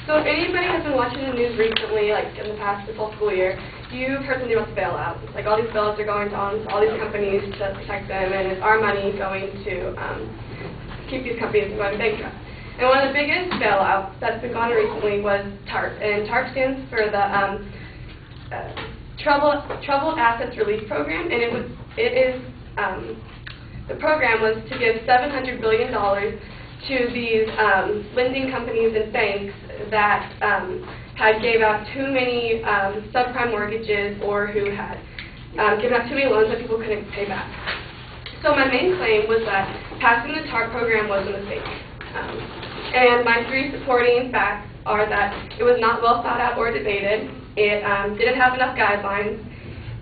So if anybody has been watching the news recently, like in the past, this whole school year, you've heard something about the bailout. Like all these bailouts are going on to all these companies to protect them, and it's our money going to keep these companies from going bankrupt. And one of the biggest bailouts that's been going on recently was TARP, and TARP stands for the Troubled Assets Relief Program, and the program was to give $700 billion to these lending companies and banks that had gave out too many subprime mortgages or who had given out too many loans that people couldn't pay back. So my main claim was that passing the TARP program was a mistake. And my three supporting facts are that it was not well thought out or debated, it didn't have enough guidelines,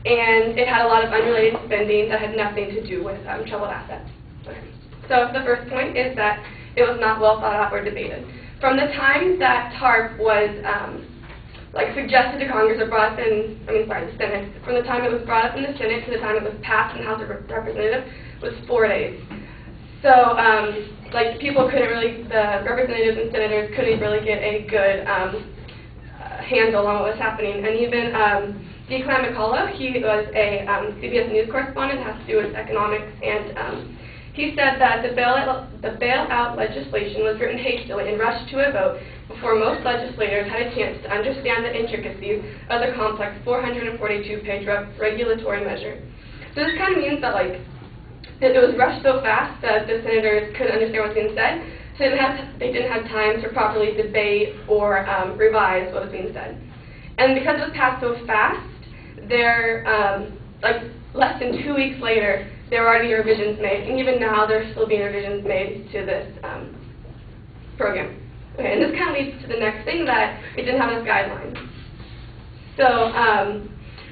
and it had a lot of unrelated spending that had nothing to do with troubled assets. Okay. So the first point is that it was not well thought out or debated. From the time that TARP was suggested to Congress or brought up in, the Senate, from the time it was brought up in the Senate to the time it was passed in the House of Representatives was 4 days. So people couldn't really, the representatives and senators couldn't really get a good handle on what was happening. And even Declan McCullough, he was a CBS News correspondent, has to do with economics, and he said that the bailout legislation was written hastily and rushed to a vote before most legislators had a chance to understand the intricacies of the complex 442-page regulatory measure. So this kind of means that it was rushed so fast that the senators couldn't understand what was being said, so they didn't have time to properly debate or revise what was being said. And because it was passed so fast, less than 2 weeks later, there were already revisions made, and even now there's still being revisions made to this program. Okay, and this kind of leads to the next thing, that it didn't have enough guidelines. So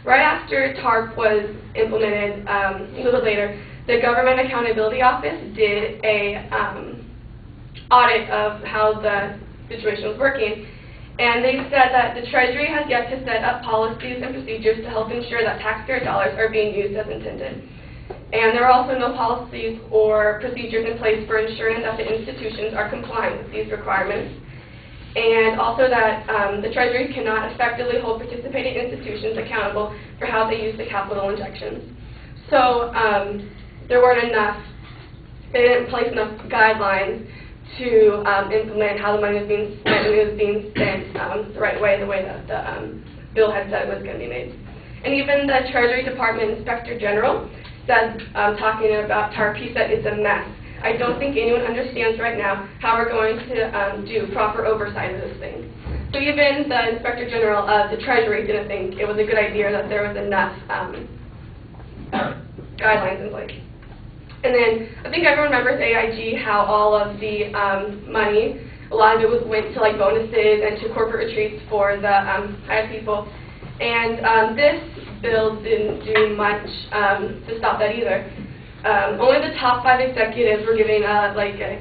right after TARP was implemented, a little bit later, the Government Accountability Office did a audit of how the situation was working, and they said that the Treasury has yet to set up policies and procedures to help ensure that taxpayer dollars are being used as intended. And there are also no policies or procedures in place for ensuring that the institutions are compliant with these requirements, and also that the Treasury cannot effectively hold participating institutions accountable for how they use the capital injections. So they didn't place enough guidelines to implement how the money was being spent, and it was being spent the right way, the way that the bill had said it was going to be made. And even the Treasury Department Inspector General said, talking about TARP, he said it's a mess. I don't think anyone understands right now how we're going to do proper oversight of this thing. So even the Inspector General of the Treasury didn't think it was a good idea that there was enough guidelines in place. And then I think everyone remembers AIG, how all of the money, a lot of it went to bonuses and to corporate retreats for the high people. And this bill didn't do much to stop that either. Only the top 5 executives were given a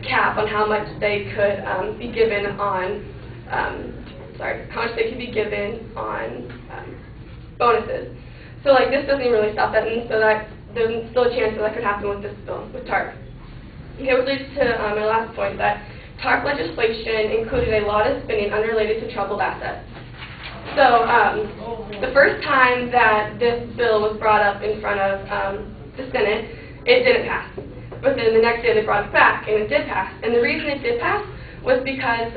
cap on how much they could be given on bonuses. So this doesn't even really stop that, and so that there's still a chance that could happen with this bill, with TARP. Okay, which leads to my last point, that TARP legislation included a lot of spending unrelated to troubled assets. So the first time that this bill was brought up in front of the Senate, it didn't pass. But then the next day they brought it back, and it did pass. And the reason it did pass was because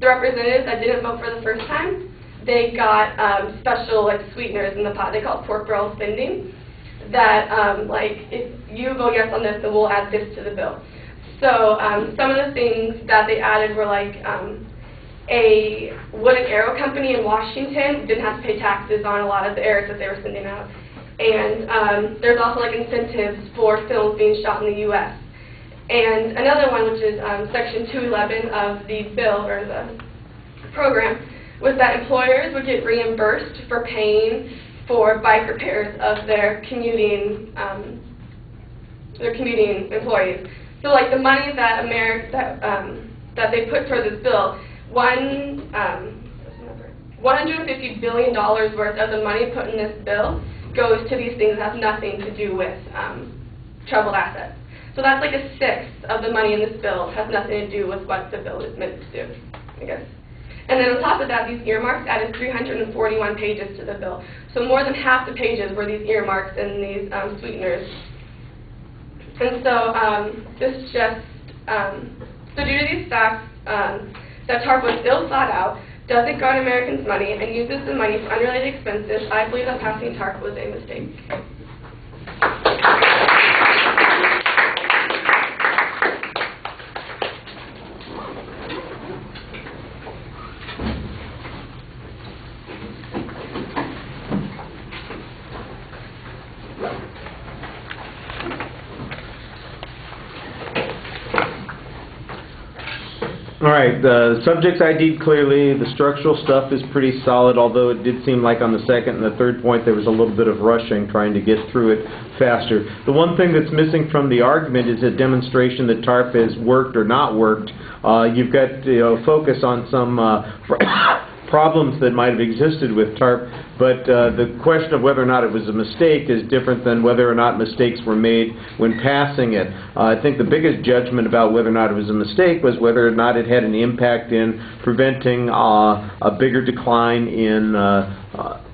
the representatives that didn't vote for the first time, they got special sweeteners in the pot. They call it pork barrel spending. That if you vote yes on this, then we'll add this to the bill. So some of the things that they added were a wooden arrow company in Washington didn't have to pay taxes on a lot of the arrows that they were sending out. And there's also incentives for films being shot in the U.S. And another one, which is Section 211 of the bill, or the program, was that employers would get reimbursed for paying for bike repairs of their commuting employees. So the money that that they put toward this bill, $150 billion worth of the money put in this bill goes to these things that have nothing to do with troubled assets. So that's a sixth of the money in this bill has nothing to do with what the bill is meant to do, I guess. And then on top of that, these earmarks added 341 pages to the bill. So more than half the pages were these earmarks and these sweeteners. And so this just, so due to these facts, that TARP was ill thought out, doesn't guard Americans' money, and uses the money for unrelated expenses, I believe that passing TARP was a mistake. All right, the subjects ID'd clearly, the structural stuff is pretty solid, although it did seem like on the second and the third point there was a little bit of rushing, trying to get through it faster. The one thing that's missing from the argument is a demonstration that TARP has worked or not worked. You've got focus on some problems that might have existed with TARP, but the question of whether or not it was a mistake is different than whether or not mistakes were made when passing it. I think the biggest judgment about whether or not it was a mistake was whether or not it had an impact in preventing a bigger decline in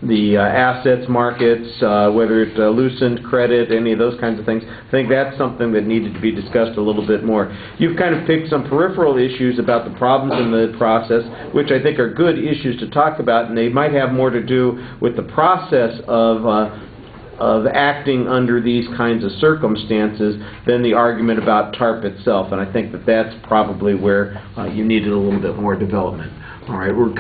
the assets markets, whether it loosened credit, any of those kinds of things. I think that's something that needed to be discussed a little bit more. You've kind of picked some peripheral issues about the problems in the process, which I think are good issues to talk about, and they might have more to do with the process of acting under these kinds of circumstances than the argument about TARP itself, and I think that that's probably where you needed a little bit more development. All right, we're